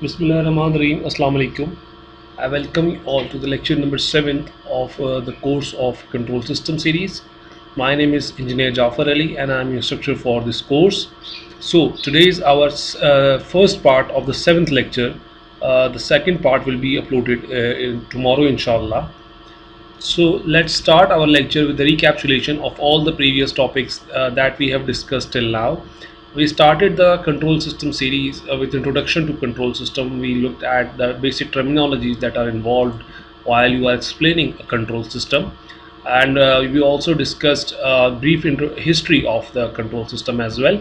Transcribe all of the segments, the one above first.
Bismillahirrahmanirrahim. Assalamu alaikum. I welcome you all to the lecture number 7 of the course of Control System series. My name is Engineer Jafar Ali and I am your instructor for this course. So today is our first part of the 7th lecture. The second part will be uploaded tomorrow inshallah. So let's start our lecture with the recapitulation of all the previous topics that we have discussed till now. We started the control system series with introduction to control system. We looked at the basic terminologies that are involved while you are explaining a control system, and we also discussed a brief history of the control system as well.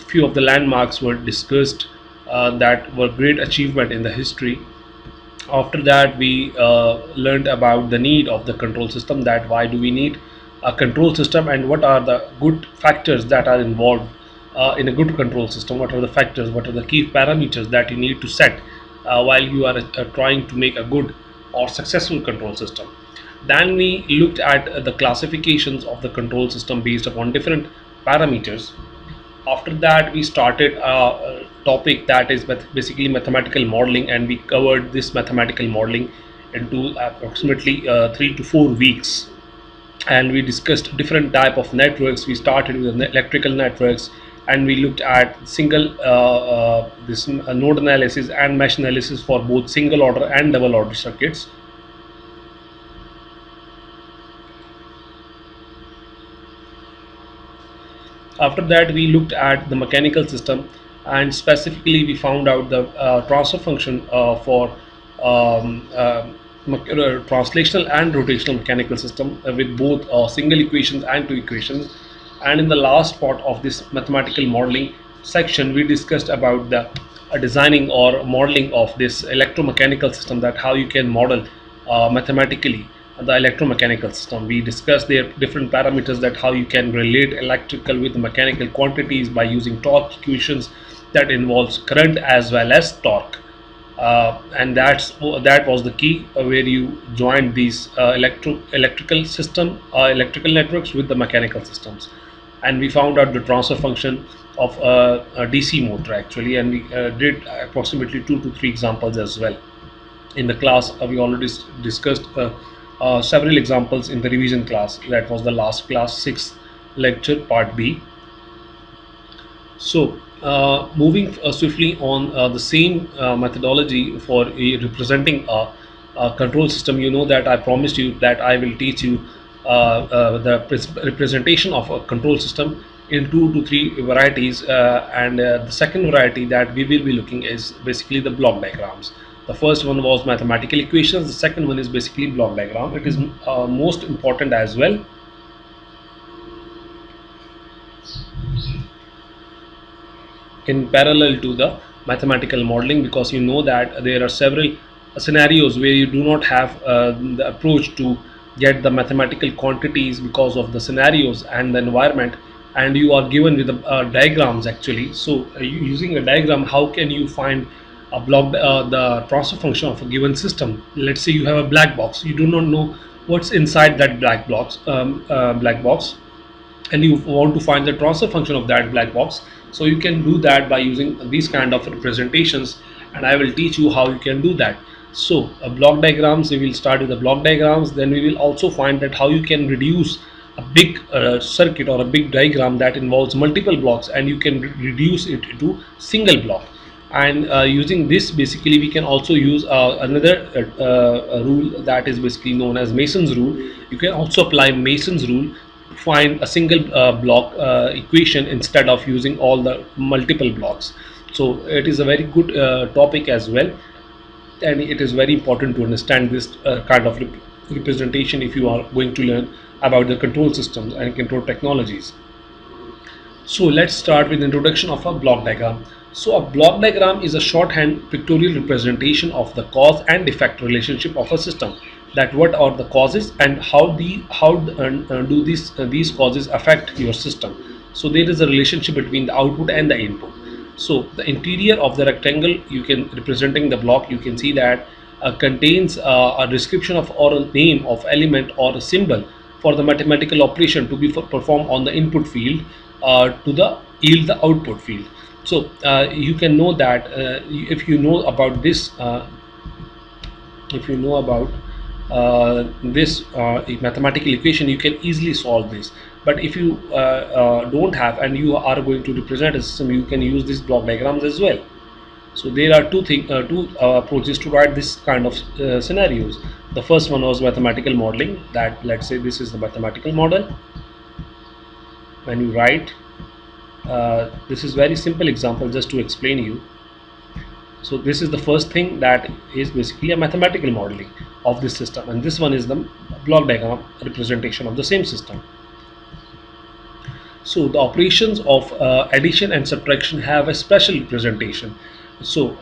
Few of the landmarks were discussed that were great achievement in the history. After that we learned about the need of the control system, that why do we need a control system and what are the good factors that are involved in a good control system, what are the factors, what are the key parameters that you need to set while you are trying to make a good or successful control system. Then we looked at the classifications of the control system based upon different parameters. After that we started a topic that is basically mathematical modeling, and we covered this mathematical modeling into approximately 3 to 4 weeks, and we discussed different type of networks. We started with electrical networks, and we looked at single this node analysis and mesh analysis for both single order and double order circuits. After that we looked at the mechanical system, and specifically we found out the transfer function for translational and rotational mechanical system with both single equations and two equations. And in the last part of this mathematical modeling section we discussed about the designing or modeling of this electromechanical system, that how you can model mathematically the electromechanical system. We discussed their different parameters, that how you can relate electrical with mechanical quantities by using torque equations that involves current as well as torque, and that was the key where you joined these electrical system electrical networks with the mechanical systems. And we found out the transfer function of a DC motor actually, and we did approximately 2 to 3 examples as well. In the class we already discussed several examples in the revision class. That was the last class, 6th lecture, part B. So moving swiftly on the same methodology for representing a control system, you know that I promised you that I will teach you the representation of a control system in 2 to 3 varieties, and the second variety that we will be looking is basically the block diagrams. The first one was mathematical equations, the second one is basically block diagram. It is most important as well. In parallel to the mathematical modeling, because you know that there are several scenarios where you do not have the approach to get the mathematical quantities because of the scenarios and the environment, and you are given with the diagrams actually. So using a diagram, how can you find a block the transfer function of a given system? Let's say you have a black box, you do not know what's inside that black box, and you want to find the transfer function of that black box. So you can do that by using these kind of representations, and I will teach you how you can do that. So block diagrams, we will start with the block diagrams, then we will also find that how you can reduce a big circuit or a big diagram that involves multiple blocks, and you can reduce it to single block. And using this basically we can also use another rule that is basically known as Mason's rule. You can also apply Mason's rule to find a single block equation instead of using all the multiple blocks. So it is a very good topic as well, and it is very important to understand this kind of representation if you are going to learn about the control systems and control technologies. So let's start with the introduction of a block diagram. So a block diagram is a shorthand pictorial representation of the cause and effect relationship of a system, that what are the causes and how do these causes affect your system. So there is a relationship between the output and the input. So the interior of the rectangle, you can representing the block, you can see that contains a description of or a name of element or a symbol for the mathematical operation to be performed on the input field to the yield the output field. So you can know that if you know about this if you know about this mathematical equation, you can easily solve this. But if you don't have, and you are going to represent a system, you can use these block diagrams as well. So there are two approaches to write this kind of scenarios. The first one was mathematical modeling, that let's say this is the mathematical model. When you write, this is very simple example just to explain you. So this is the first thing, that is basically a mathematical modeling of this system, and this one is the block diagram representation of the same system. So the operations of addition and subtraction have a special representation. So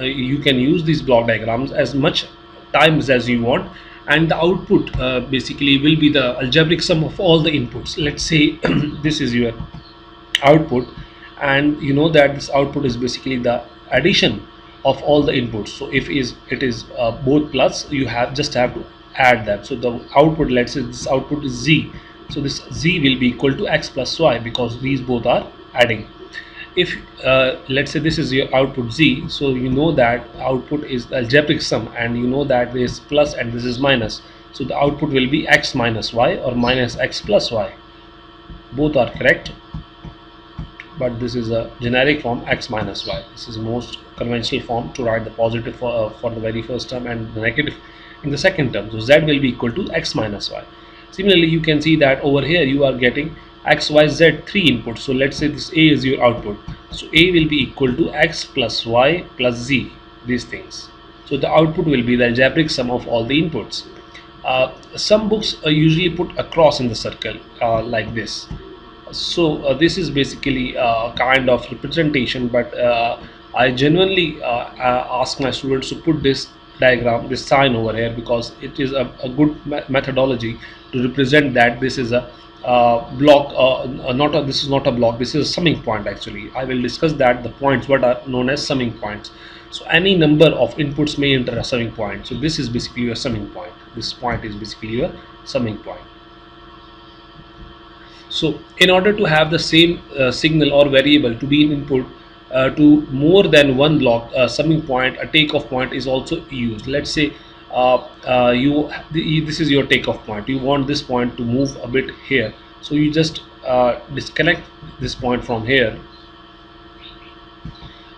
you can use these block diagrams as much times as you want, and the output basically will be the algebraic sum of all the inputs. Let's say this is your output, and you know that this output is basically the addition of all the inputs. So if it is both plus, you just have to add that. So the output, let's say this output is z, so this z will be equal to x plus y, because these both are adding. If let's say this is your output z, so you know that output is the algebraic sum, and you know that this is plus and this is minus, so the output will be x minus y or minus x plus y. Both are correct, but this is a generic form, x minus y. This is most conventional form to write the positive for the very first term and the negative in the second term. So z will be equal to x minus y. Similarly, you can see that over here you are getting x, y, z, three inputs. So let's say this a is your output, so a will be equal to x plus y plus z, these things. So the output will be the algebraic sum of all the inputs. Some books usually put a cross in the circle like this. So this is basically a kind of representation, but I genuinely ask my students to put this diagram, this sign over here, because it is a good methodology to represent that this is a block, this is not a block, this is a summing point. Actually, I will discuss that the points what are known as summing points. So any number of inputs may enter a summing point. So this is basically your summing point. This point is basically your summing point. So in order to have the same signal or variable to be in input to more than one block, summing point, a takeoff point is also used. Let's say this is your takeoff point. You want this point to move a bit here, so you just disconnect this point from here.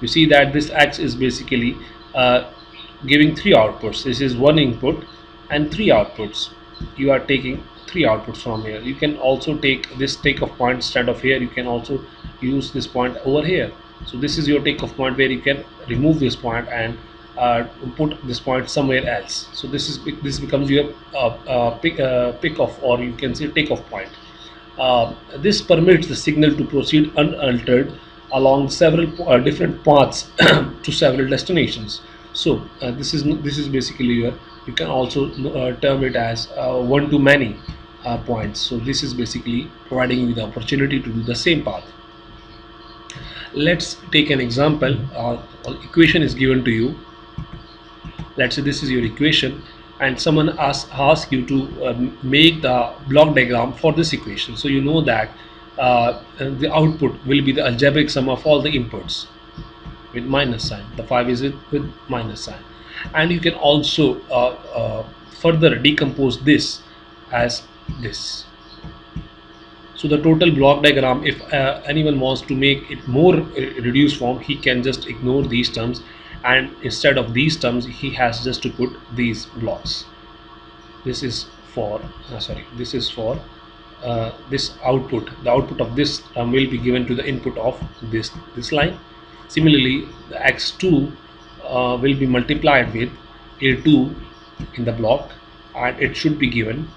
You see that this x is basically giving three outputs. This is one input and three outputs. You are taking three outputs from here. You can also take this takeoff point instead of here. You can also use this point over here. So this is your takeoff point, where you can remove this point and put this point somewhere else. So this becomes your pick off, or you can say takeoff point. This permits the signal to proceed unaltered along several different paths to several destinations. So this is basically your, you can also term it as one to many points. So this is basically providing you the opportunity to do the same path. Let's take an example. Equation is given to you. Let's say this is your equation, and someone asks you to make the block diagram for this equation. So you know that the output will be the algebraic sum of all the inputs with minus sign. The 5 is with minus sign, and you can also further decompose this as this. So the total block diagram, if anyone wants to make it more reduced form, he can just ignore these terms, and instead of these terms he has just to put these blocks. This is for this output. The output of this term will be given to the input of this line. Similarly, the x2 will be multiplied with a2 in the block, and it should be given,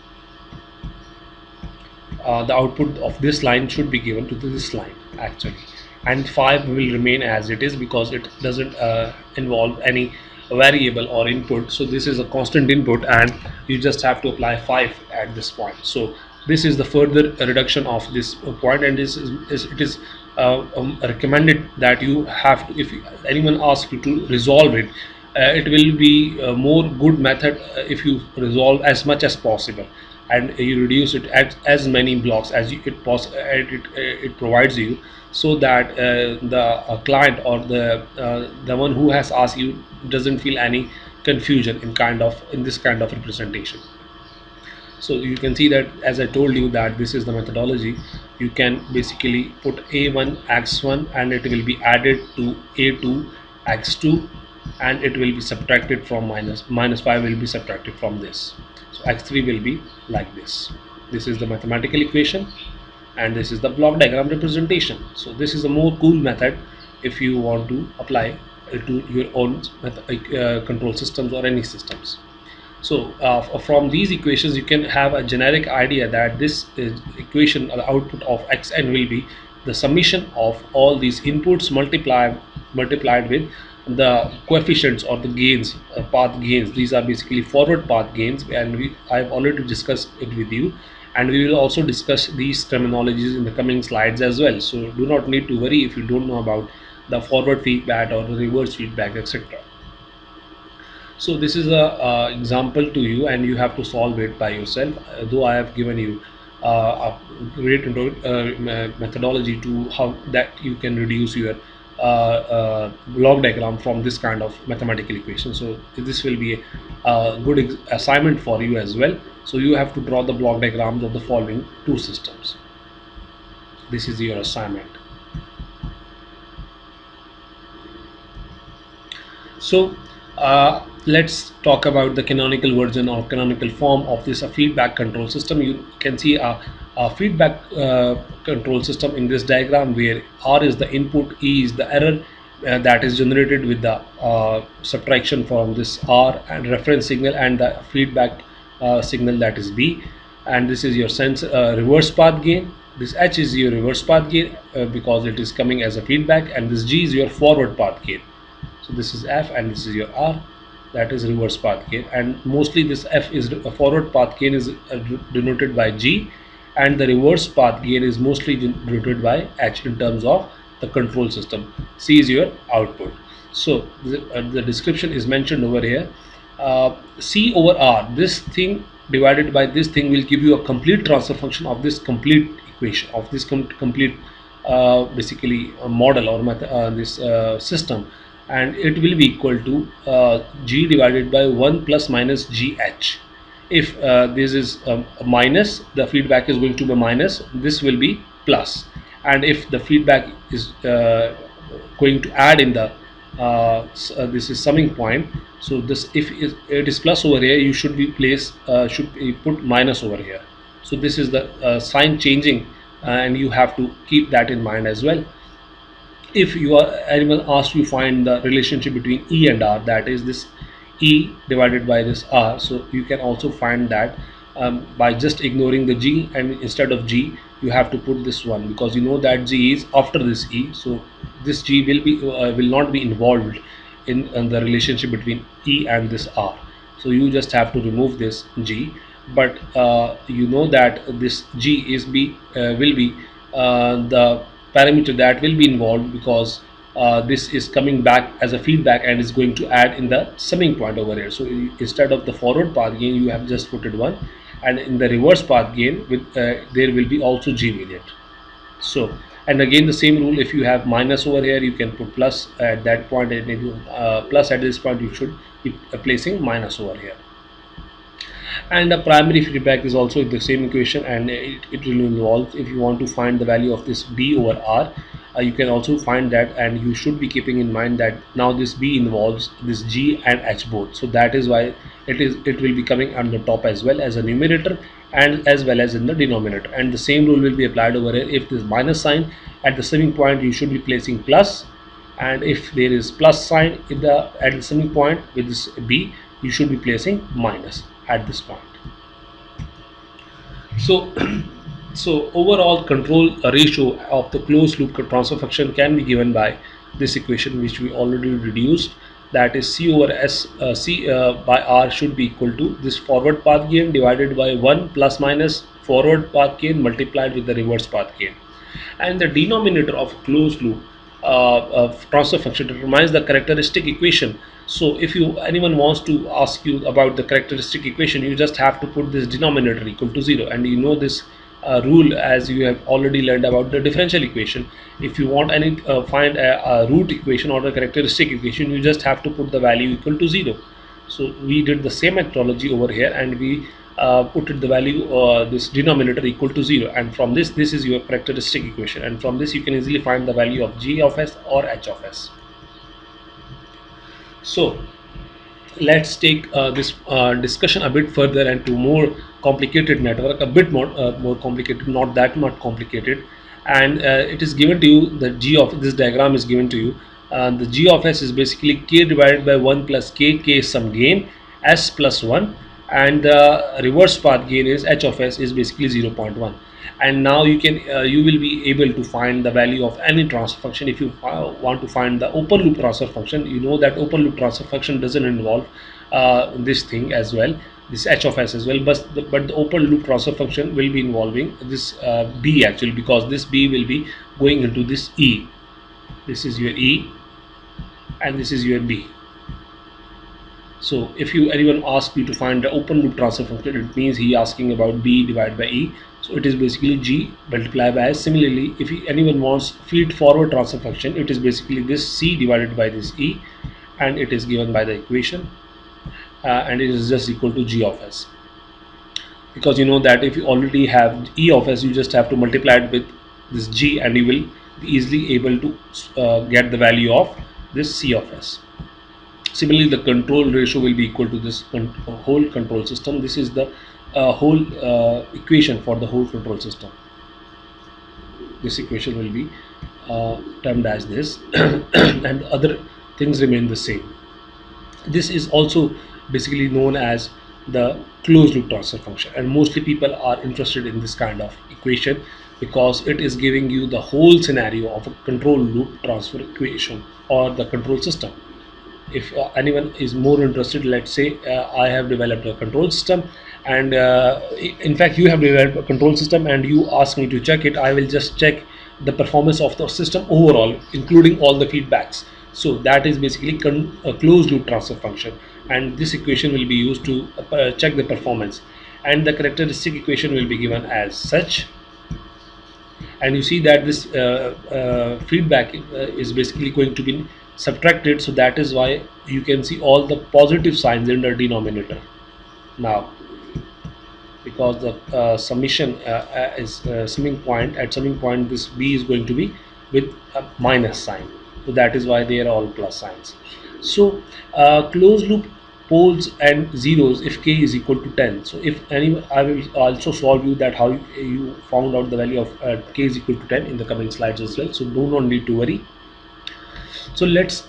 the output of this line should be given to this line actually, and 5 will remain as it is because it doesn't involve any variable or input. So this is a constant input, and you just have to apply 5 at this point. So this is the further reduction of this point, and it is recommended that you have to, if anyone asks you to resolve it, it will be a more good method if you resolve as much as possible. and you reduce it at as many blocks as it provides you, so that the client or the one who has asked you doesn't feel any confusion in this kind of representation. So you can see that, as I told you, that this is the methodology. You can basically put a1 x1 and it will be added to a2 x2, and it will be subtracted from minus 5 will be subtracted from this. So x3 will be like this. This is the mathematical equation, and this is the block diagram representation. So this is a more cool method if you want to apply to your own control systems or any systems. So from these equations you can have a generic idea that this equation, the output of xn, will be the summation of all these inputs multiplied with the coefficients or the gains, path gains. These are basically forward path gains, and I've already discussed it with you, and we will also discuss these terminologies in the coming slides as well. So do not need to worry if you don't know about the forward feedback or the reverse feedback, etc. So this is a example to you, and you have to solve it by yourself, though I have given you a great methodology to how that you can reduce your block diagram from this kind of mathematical equation. So this will be a good assignment for you as well. So you have to draw the block diagrams of the following two systems. This is your assignment. So let's talk about the canonical version or canonical form of this feedback control system. You can see a feedback control system in this diagram, where R is the input, E is the error that is generated with the subtraction from this R and reference signal, and the feedback signal, that is B. And this is your reverse path gain. This H is your reverse path gain because it is coming as a feedback, and this G is your forward path gain. So this is F, and this is your R, that is reverse path gain. And mostly this F is a forward path gain is denoted by G, and the reverse path gain is mostly denoted by H in terms of the control system. C is your output. So the description is mentioned over here. C over R, this thing divided by this thing will give you a complete transfer function of this complete equation, of this complete basically a model or this system, and it will be equal to G divided by 1 plus minus GH. If this is a minus, the feedback is going to be minus, this will be plus. And if the feedback is going to add in the this is summing point, so this, if it is plus over here, you should be put minus over here. So this is the sign changing, and you have to keep that in mind as well. If anyone asks you find the relationship between E and R, that is this E divided by this R, so you can also find that by just ignoring the G, and instead of G you have to put this one, because you know that G is after this E, so this G will not be involved in the relationship between E and this R. So you just have to remove this G, but you know that this G will be the parameter that will be involved, because this is coming back as a feedback and is going to add in the summing point over here. So instead of the forward path gain, you have just put it 1, and in the reverse path gain there will be also G with it. So, and again the same rule, if you have minus over here, you can put plus at that point, and if you plus at this point, you should be placing minus over here. And the primary feedback is also the same equation, and it will involve, if you want to find the value of this B over R, you can also find that, and you should be keeping in mind that now this B involves this G and H both, so that is why it will be coming on the top as well as a numerator and as well as in the denominator. And the same rule will be applied over here. If this minus sign at the summing point, you should be placing plus, and if there is plus sign at the summing point with this B, you should be placing minus at this point. So overall control ratio of the closed loop transfer function can be given by this equation, which we already reduced, that is C over C by R should be equal to this forward path gain divided by 1 plus minus forward path gain multiplied with the reverse path gain. And the denominator of closed loop transfer function determines the characteristic equation So if anyone wants to ask you about the characteristic equation, you just have to put this denominator equal to 0, and you know this rule as you have already learned about the differential equation. If you want any find a root equation or a characteristic equation, you just have to put the value equal to 0. So we did the same methodology over here, and we put the value this denominator equal to 0, and from this is your characteristic equation, and from this you can easily find the value of g of s or h of s. So let's take this discussion a bit further and to more complicated network, a bit more complicated, not that much complicated. And it is given to you, the g of this diagram is given to you. The g of s is basically k divided by 1 plus k is some gain, s plus 1, and the reverse path gain is h of s is basically 0.1. And now you will be able to find the value of any transfer function. If you want to find the open loop transfer function, you know that open loop transfer function doesn't involve this thing as well, this h of s as well, but the open loop transfer function will be involving this b actually, because this b will be going into this e. This is your e and this is your b. So if anyone asks you to find the open loop transfer function, it means he asking about b divided by e. So it is basically g multiplied by s. Similarly, if anyone wants feed forward transfer function, it is basically this c divided by this e, and it is given by the equation, and it is just equal to g of s. Because you know that if you already have e of s, you just have to multiply it with this g, and you will be easily able to get the value of this c of s. Similarly, the control ratio will be equal to this whole control system. This is the whole equation for the whole control system. This equation will be termed as this, and other things remain the same. This is also basically known as the closed loop transfer function, and mostly people are interested in this kind of equation because it is giving you the whole scenario of a control loop transfer equation or the control system. If anyone is more interested, let's say I have developed a control system, and in fact you have developed a control system and you ask me to check it, I will just check the performance of the system overall, including all the feedbacks. So that is basically a closed loop transfer function, and this equation will be used to check the performance, and the characteristic equation will be given as such. And you see that this feedback is basically going to be subtracted, so that is why you can see all the positive signs in the denominator now, because the summation is summing point. At summing point, this b is going to be with a minus sign, so that is why they are all plus signs. So closed loop poles and zeros if k is equal to 10. So if any, I will also solve you that how you found out the value of k is equal to 10 in the coming slides as well, so do not need to worry. So let's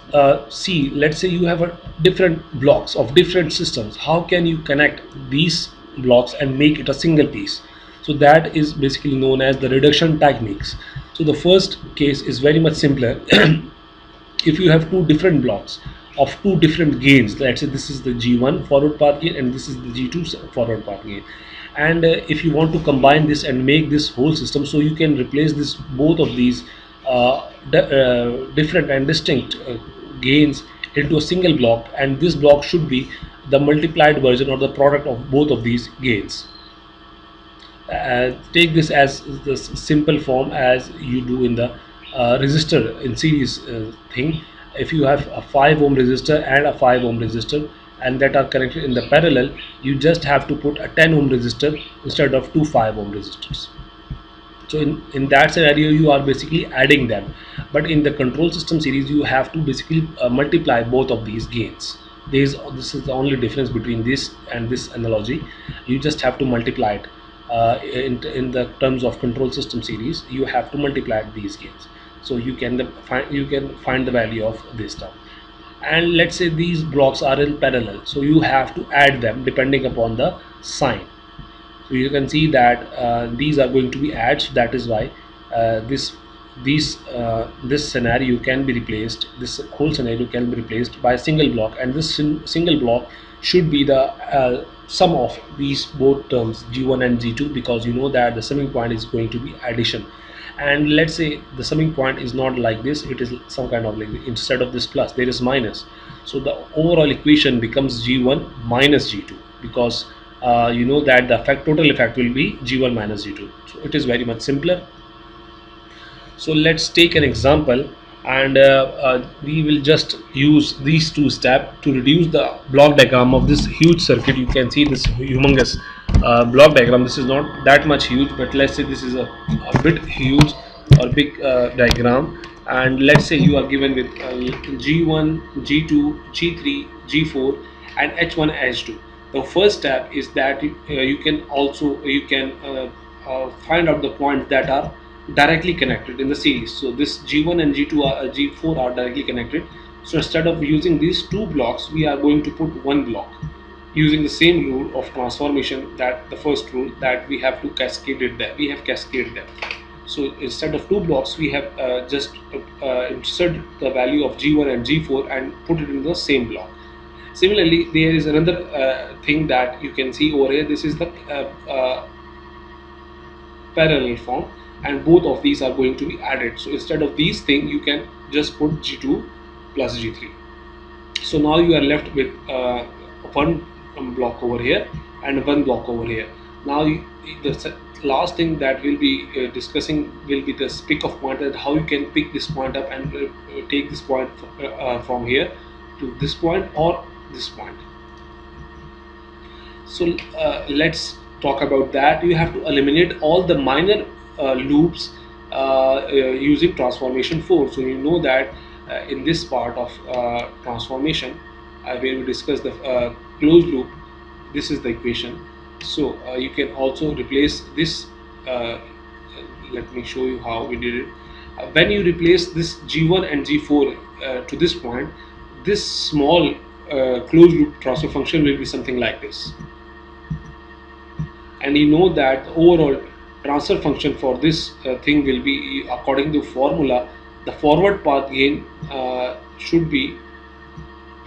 see, let's say you have different blocks of different systems. How can you connect these blocks and make it a single piece? So that is basically known as the reduction techniques. So the first case is very much simpler. If you have two different blocks of two different gains, let's say this is the G1 forward path gain and this is the G2 forward path gain, and if you want to combine this and make this whole system, so you can replace this both of these different and distinct gains into a single block, and this block should be the multiplied version or the product of both of these gains. Take this as the simple form as you do in the resistor in series thing. If you have a 5 ohm resistor and a 5 ohm resistor and that are connected in the parallel, you just have to put a 10 ohm resistor instead of two 5 ohm resistors. So in that scenario you are basically adding them, but in the control system series you have to basically multiply both of these gains. This is the only difference between this and this analogy. You just have to multiply it in the terms of control system series. You have to multiply these gains, so you can find the value of this term. And let's say these blocks are in parallel, so you have to add them depending upon the sign. So you can see that these are going to be adds. That is why this scenario can be replaced. This whole scenario can be replaced by a single block, and this single block should be the sum of these both terms G1 and G2, because you know that the summing point is going to be addition. And let's say the summing point is not like this, it is some kind of like, instead of this plus there is minus, so the overall equation becomes g1 minus g2, because you know that the total effect will be g1 minus g2. So it is very much simpler. So let's take an example, and we will just use these two steps to reduce the block diagram of this huge circuit. You can see this humongous block diagram. This is not that much huge, but let's say this is a bit huge or big diagram. And let's say you are given with G1, G2, G3, G4 and H1, H2. The first step is that you can find out the points that are directly connected in the series. So this G1 and G4 are directly connected. So instead of using these two blocks, we are going to put one block using the same rule of transformation, that the first rule, that we have to cascade it there. We have cascaded them. So instead of two blocks, we have just insert the value of G1 and G4 and put it in the same block. Similarly, there is another thing that you can see over here. This is the parallel form, and both of these are going to be added. So instead of these things, you can just put G2 plus G3. So now you are left with one block over here and one block over here. Now the last thing that we'll be discussing will be the pick of point, and how you can pick this point up and take this point from here to this point or this point. So let's talk about that. You have to eliminate all the minor loops using transformation 4. So you know that in this part of transformation where we discuss the closed loop, this is the equation. So you can also replace this. Let me show you how we did it. When you replace this G1 and G4 to this point, this small closed loop transfer function will be something like this. And you know that the overall transfer function for this thing will be, according to formula, the forward path gain should be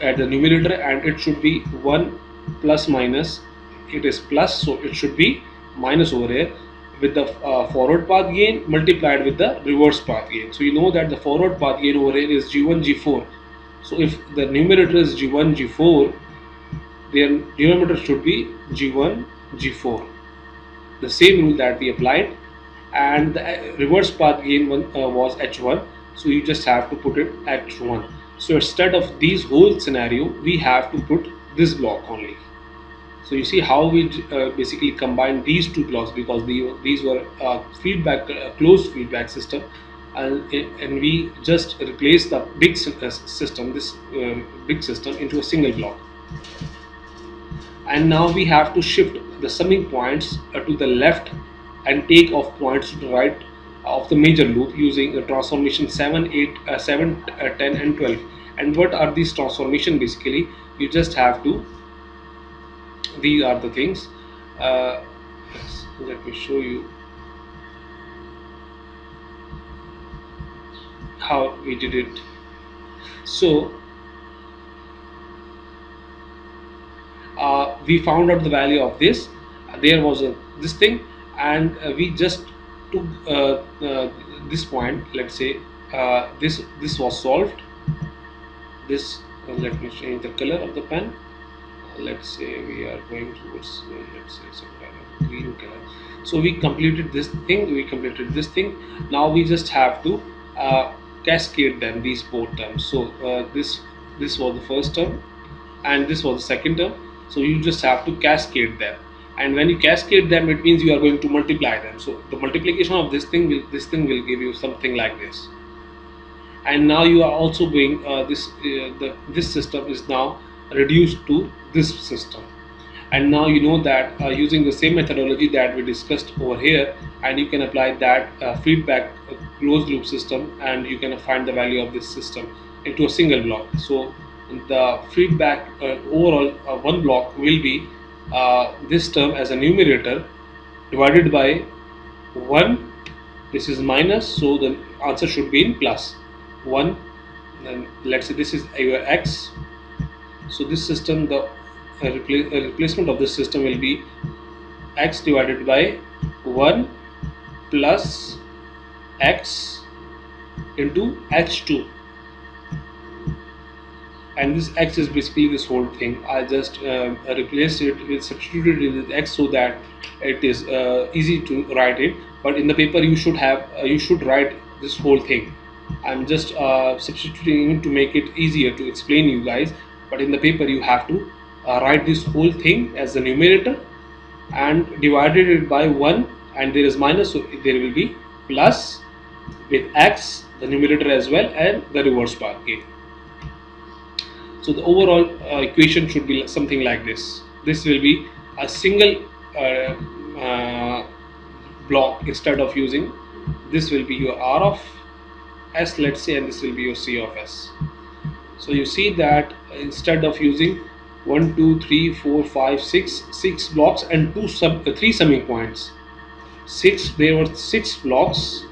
at the numerator, and it should be 1 plus minus. It is plus, so it should be minus over here, with the forward path gain multiplied with the reverse path gain. So you know that the forward path gain over here is G1, G4. So if the numerator is G1, G4, their denominator should be G1, G4. The same rule that we applied, and the reverse path gain was H1, so you just have to put it at H1. So instead of these whole scenario, we have to put this block only. So you see how we basically combine these two blocks, because these were feedback closed feedback system, and we just replace the big system, this big system, into a single block. And now we have to shift the summing points to the left and take off points to the right of the major loop using a transformation 7, 10 and 12. And what are these transformation? Basically, you just have to, these are the things. Let me show you how we did it. So we found out the value of this. There was this thing, and we just took this point. Let's say this was solved. This let me change the color of the pen. Let's say we are going towards let's say some kind of green color. So we completed this thing. Now we just have to cascade them, these both terms. So this was the first term, and this was the second term. So you just have to cascade them, and when you cascade them, it means you are going to multiply them. So the multiplication of this thing will give you something like this. And now you are also doing this system is now reduced to this system. And now you know that using the same methodology that we discussed over here, and you can apply that feedback closed loop system, and you can find the value of this system into a single block. So the feedback overall one block will be this term as a numerator divided by 1. This is minus, so the answer should be in plus 1. Then let's say this is your x. So this system, the replacement of this system will be x divided by 1 plus x into h2, and this x is basically this whole thing. I just replaced it with, substituted it with x so that it is easy to write it, but in the paper you should have you should write this whole thing. I'm just substituting it to make it easier to explain you guys, but in the paper you have to write this whole thing as the numerator and divided it by 1, and there is minus, so there will be plus with x, the numerator as well, and the reverse part k. So the overall equation should be something like this. This will be a single block. Instead of using, this will be your r of s, let's say, and this will be your c of s. So you see that instead of using 1 2 3 4 5 6 blocks and 3 summing points, there were 6 blocks,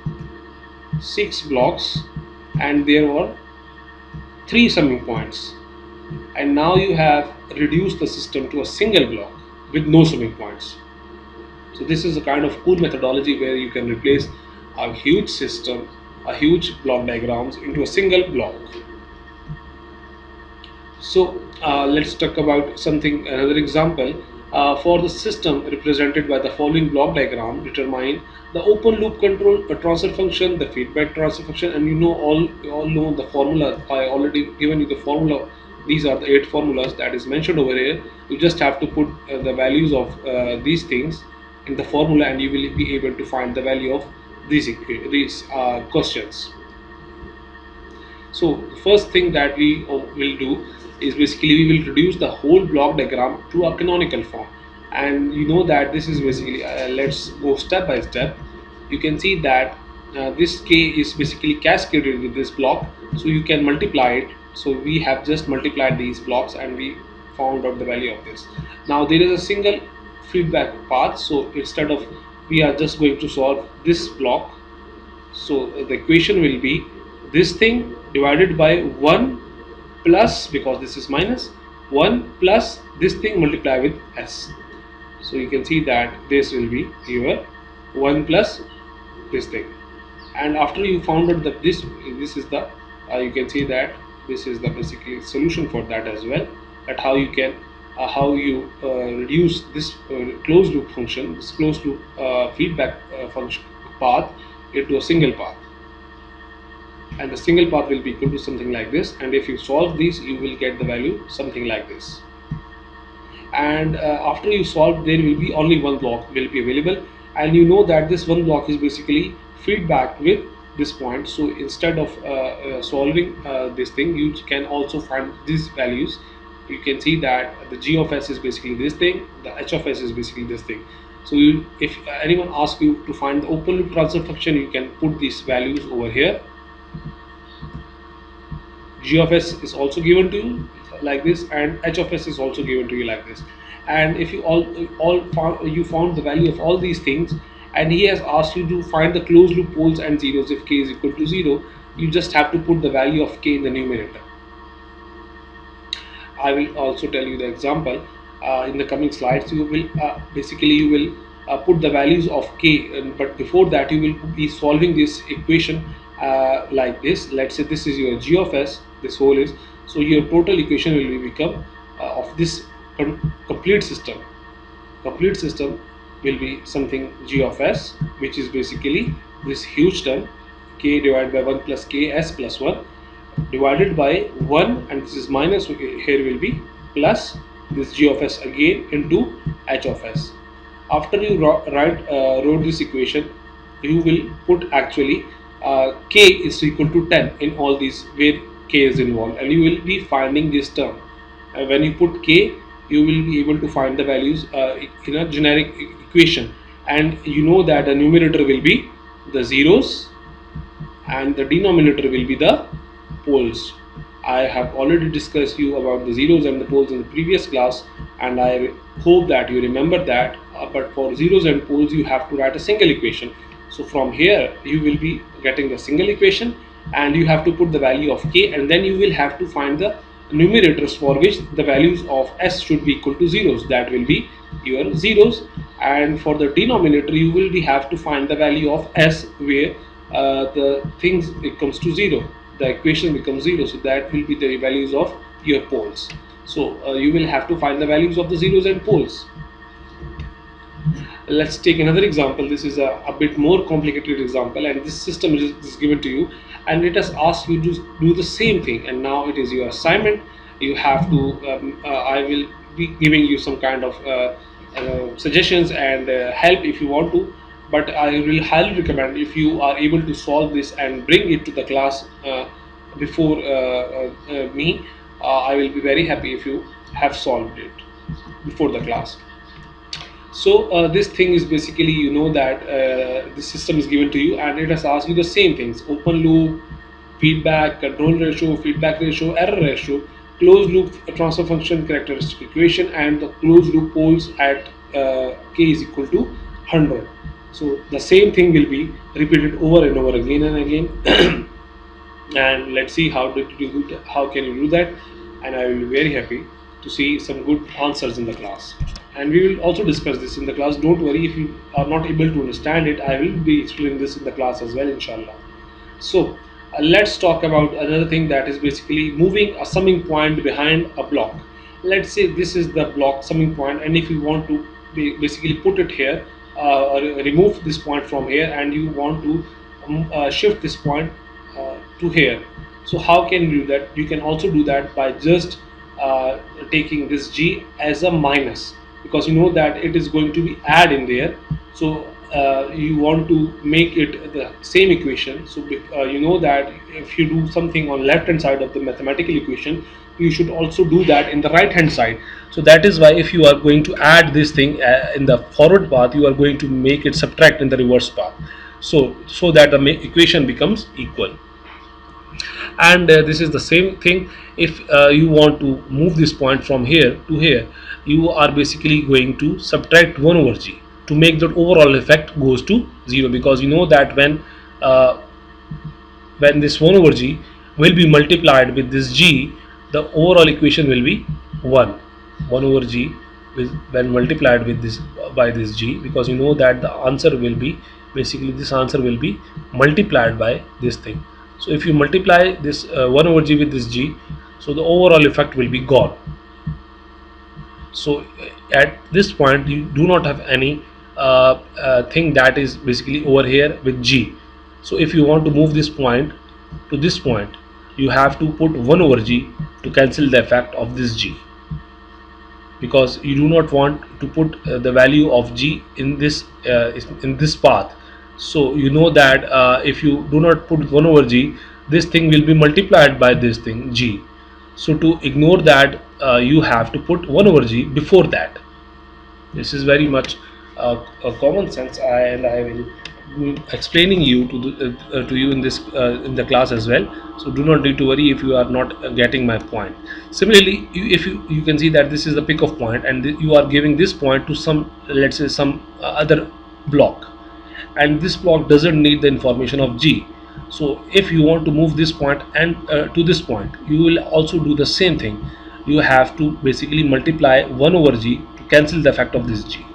and there were 3 summing points, and now you have reduced the system to a single block with no summing points. So this is a kind of cool methodology where you can replace a huge system, a huge block diagrams into a single block. So let's talk about another example. For the system represented by the following block diagram, determine the open loop control transfer function, the feedback transfer function, and you all know the formula. I already given you the formula. These are the 8 formulas that is mentioned over here. You just have to put the values of these things in the formula, and you will be able to find the value of these questions. So the first thing that we will do is basically we will reduce the whole block diagram to a canonical form, and you know that this is basically let's go step by step. You can see that this k is basically cascaded with this block, so you can multiply it. So we have just multiplied these blocks and we found out the value of this. Now there is a single feedback path, so instead of, we are just going to solve this block. So the equation will be this thing divided by 1 plus, because this is minus, 1 plus this thing multiplied with s. So you can see that this will be your 1 plus this thing, and after you found out that this is the you can see that this is the basically solution for that as well, that how you can reduce this closed loop function, this closed loop feedback function path into a single path, and the single path will be equal to something like this, and if you solve these you will get the value something like this. And after you solve, there will be only one block will be available, and you know that this one block is basically feedback with this point. So instead of solving this thing, you can also find these values. You can see that the g of s is basically this thing, the h of s is basically this thing. So if anyone asks you to find the open loop transfer function, you can put these values over here. G of s is also given to you like this, and h of s is also given to you like this. And if you you found the value of all these things, and he has asked you to find the closed loop poles and zeros if k is equal to 0, you just have to put the value of k in the numerator. I will also tell you the example in the coming slides. You will put the values of k, but before that you will be solving this equation like this. Let's say this is your g of s, this whole is, so your total equation will become of this complete system will be something g of s, which is basically this huge term k divided by 1 plus k s plus 1 divided by 1, and this is minus, so here will be plus this g of s again into h of s. After you wrote this equation, you will put actually k is equal to 10 in all these where k is involved, and you will be finding this term. When you put k, you will be able to find the values in a generic equation, and you know that the numerator will be the zeros and the denominator will be the poles. I have already discussed you about the zeros and the poles in the previous class, and I hope that you remember that, but for zeros and poles you have to write a single equation. So from here you will be getting the single equation, and you have to put the value of k, and then you will have to find the numerators for which the values of s should be equal to zeros. That will be your zeros, and for the denominator you will have to find the value of s where the things becomes to 0, the equation becomes 0. So that will be the values of your poles. So you will have to find the values of the zeros and poles. Let's take another example. This is a bit more complicated example, and this system is given to you, and it has asked you to do the same thing, and now it is your assignment. You have to I will be giving you some kind of suggestions and help if you want to, but I will highly recommend if you are able to solve this and bring it to the class before me. I will be very happy if you have solved it before the class. So this thing is basically, you know that this system is given to you, and it has asked you the same things: open loop, feedback, control ratio, feedback ratio, error ratio, closed loop transfer function characteristic equation, and the closed loop poles at k is equal to 100. So the same thing will be repeated over and over again and again. And let's see how can you do that, and I will be very happy to see some good answers in the class. And we will also discuss this in the class. Don't worry if you are not able to understand it, I will be explaining this in the class as well, inshallah. So let's talk about another thing, that is basically moving a summing point behind a block. Let's say this is the block summing point, and if you want to basically put it here, or remove this point from here, and you want to shift this point to here. So how can you do that? You can also do that by just taking this g as a minus, because you know that it is going to be add in there. So you want to make it the same equation. So you know that if you do something on left hand side of the mathematical equation, you should also do that in the right hand side. So that is why if you are going to add this thing in the forward path, you are going to make it subtract in the reverse path, so that the equation becomes equal. And this is the same thing if you want to move this point from here to here. You are basically going to subtract 1 over g to make the overall effect goes to 0, because you know that when this 1 over g will be multiplied with this g, the overall equation will be 1 over g when multiplied with this by this g, because you know that the answer will be basically, this answer will be multiplied by this thing. So if you multiply this 1 over g with this g, so the overall effect will be gone. So at this point you do not have any thing that is basically over here with g. So if you want to move this point to this point, you have to put 1 over g to cancel the effect of this g, because you do not want to put the value of g in this path. So you know that if you do not put 1 over g, this thing will be multiplied by this thing g. So to ignore that, you have to put 1 over g before that. This is very much a common sense, and I will be explaining you to you in this in the class as well. So do not need to worry if you are not getting my point. Similarly, if you can see that this is the pick off point, and you are giving this point to some, let's say, some other block, and this block doesn't need the information of g. So if you want to move this point and to this point, you will also do the same thing. You have to basically multiply 1 over g to cancel the effect of this g.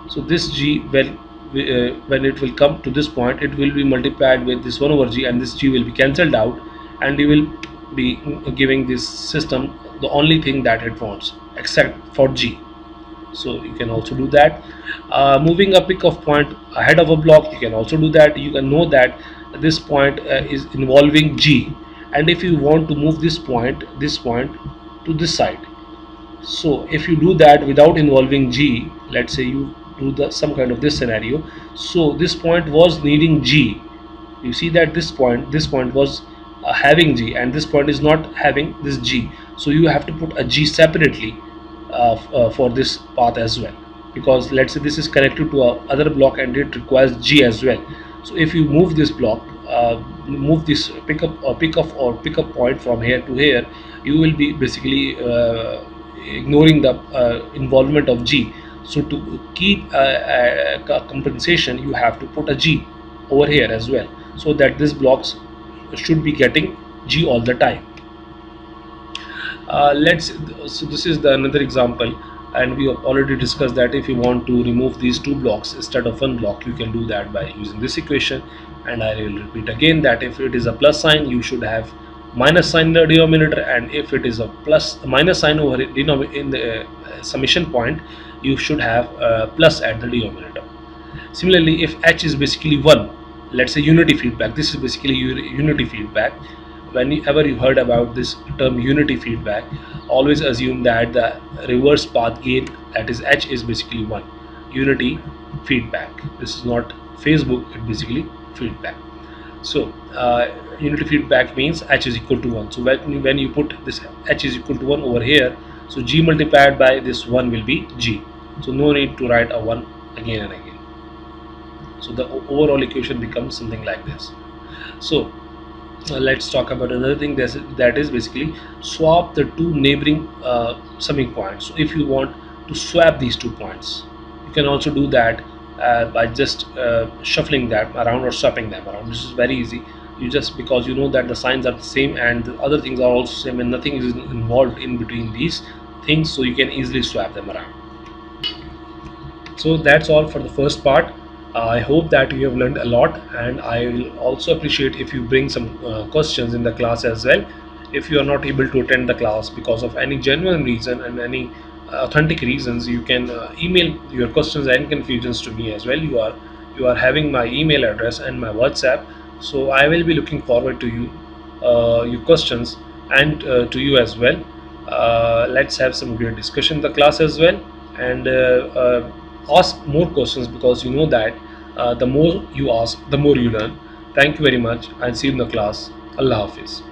So this g, when it will come to this point, it will be multiplied with this 1 over g, and this g will be cancelled out, and you will be giving this system the only thing that it wants except for g. So you can also do that. Moving a pick off point ahead of a block, you can also do that. You can know that this point is involving g, and if you want to move this point to this side, so if you do that without involving g, let's say you do some kind of this scenario, so this point was needing g. You see that this point was having g, and this point is not having this g. So you have to put a g separately for this path as well, because let's say this is connected to other block and it requires g as well. So if you move this block, move this pickup point from here to here, you will be basically ignoring the involvement of g. So to keep compensation, you have to put a g over here as well, so that this blocks should be getting g all the time. So this is another example, and we have already discussed that if you want to remove these two blocks instead of one block, you can do that by using this equation. And I will repeat again that if it is a plus sign, you should have minus sign in the denominator, and if it is a minus sign over in the summation point, you should have plus at the denominator. Similarly, if h is basically 1, let's say unity feedback, this is basically unity feedback. Whenever you heard about this term unity feedback, always assume that the reverse path gain, that is h, is basically 1. Unity feedback, this is not Facebook, it basically feedback. So unity feedback means h is equal to 1. So when you put this h is equal to 1 over here, so g multiplied by this 1 will be g. So no need to write a 1 again and again. So the overall equation becomes something like this. So let's talk about another thing, that is basically swap the two neighboring summing points. So if you want to swap these 2 points, you can also do that by just shuffling them around or swapping them around. This is very easy. You just, because you know that the signs are the same and the other things are also same and nothing is involved in between these things, so you can easily swap them around. So that's all for the first part. I hope that you have learned a lot, and I will also appreciate if you bring some questions in the class as well. If you are not able to attend the class because of any genuine reason and any authentic reasons, you can email your questions and confusions to me as well. You are having my email address and my WhatsApp, so I will be looking forward to your questions, and to you as well. Let's have some great discussion in the class as well, and ask more questions, because you know that the more you ask, the more you learn. Thank you very much, and see you in the class. Allah Hafiz.